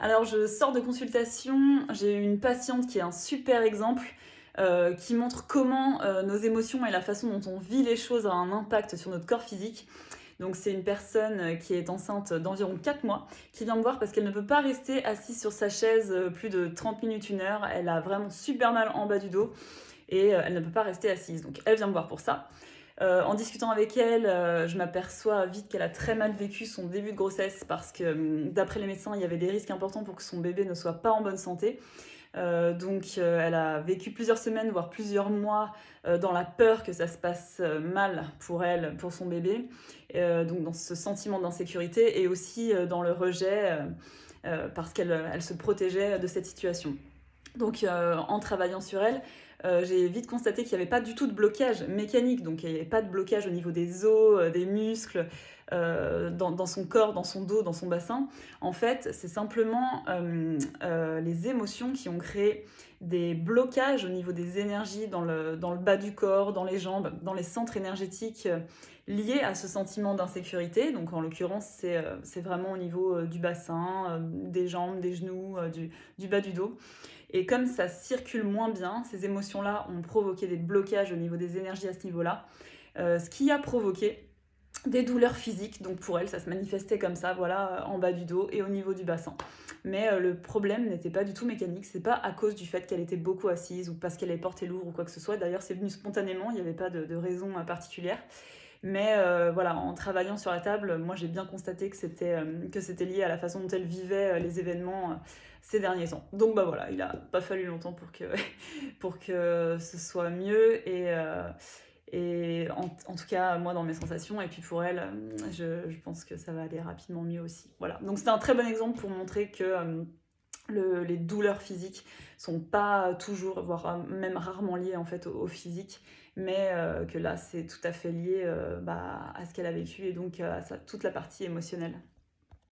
Alors, je sors de consultation, j'ai une patiente qui est un super exemple, qui montre comment, nos émotions et la façon dont on vit les choses a un impact sur notre corps physique. Donc c'est une personne, qui est enceinte d'environ 4 mois, qui vient me voir parce qu'elle ne peut pas rester assise sur sa chaise, plus de 30 minutes, 1 heure. Elle a vraiment super mal en bas du dos et elle ne peut pas rester assise. Donc elle vient me voir pour ça. En discutant avec elle, je m'aperçois vite qu'elle a très mal vécu son début de grossesse parce que, d'après les médecins, il y avait des risques importants pour que son bébé ne soit pas en bonne santé. Elle a vécu plusieurs semaines, voire plusieurs mois, dans la peur que ça se passe mal pour elle, pour son bébé. Donc dans ce sentiment d'insécurité et aussi dans le rejet, parce qu'elle se protégeait de cette situation. Donc en travaillant sur elle, j'ai vite constaté qu'il n'y avait pas du tout de blocage mécanique, donc il n'y avait pas de blocage au niveau des os, des muscles, dans son corps, dans son dos, dans son bassin. En fait, c'est simplement les émotions qui ont créé des blocages au niveau des énergies dans le bas du corps, dans les jambes, dans les centres énergétiques liés à ce sentiment d'insécurité. Donc en l'occurrence, c'est vraiment au niveau du bassin, des jambes, des genoux, du bas du dos. Et comme ça circule moins bien, ces émotions-là ont provoqué des blocages au niveau des énergies à ce niveau-là, ce qui a provoqué des douleurs physiques. Donc pour elle, ça se manifestait comme ça, voilà, en bas du dos et au niveau du bassin. Mais le problème n'était pas du tout mécanique, c'est pas à cause du fait qu'elle était beaucoup assise ou parce qu'elle avait porté lourd ou quoi que ce soit. D'ailleurs, c'est venu spontanément, il n'y avait pas de raison particulière. Mais voilà, en travaillant sur la table, moi j'ai bien constaté que c'était lié à la façon dont elle vivait les événements ces derniers temps. Donc bah voilà, il a pas fallu longtemps pour que, pour que ce soit mieux et en tout cas moi dans mes sensations et puis pour elle, je pense que ça va aller rapidement mieux aussi. Voilà, donc c'était un très bon exemple pour montrer que les douleurs physiques sont pas toujours, voire même rarement liées en fait au physique, mais que là c'est tout à fait lié à ce qu'elle a vécu et donc toute la partie émotionnelle.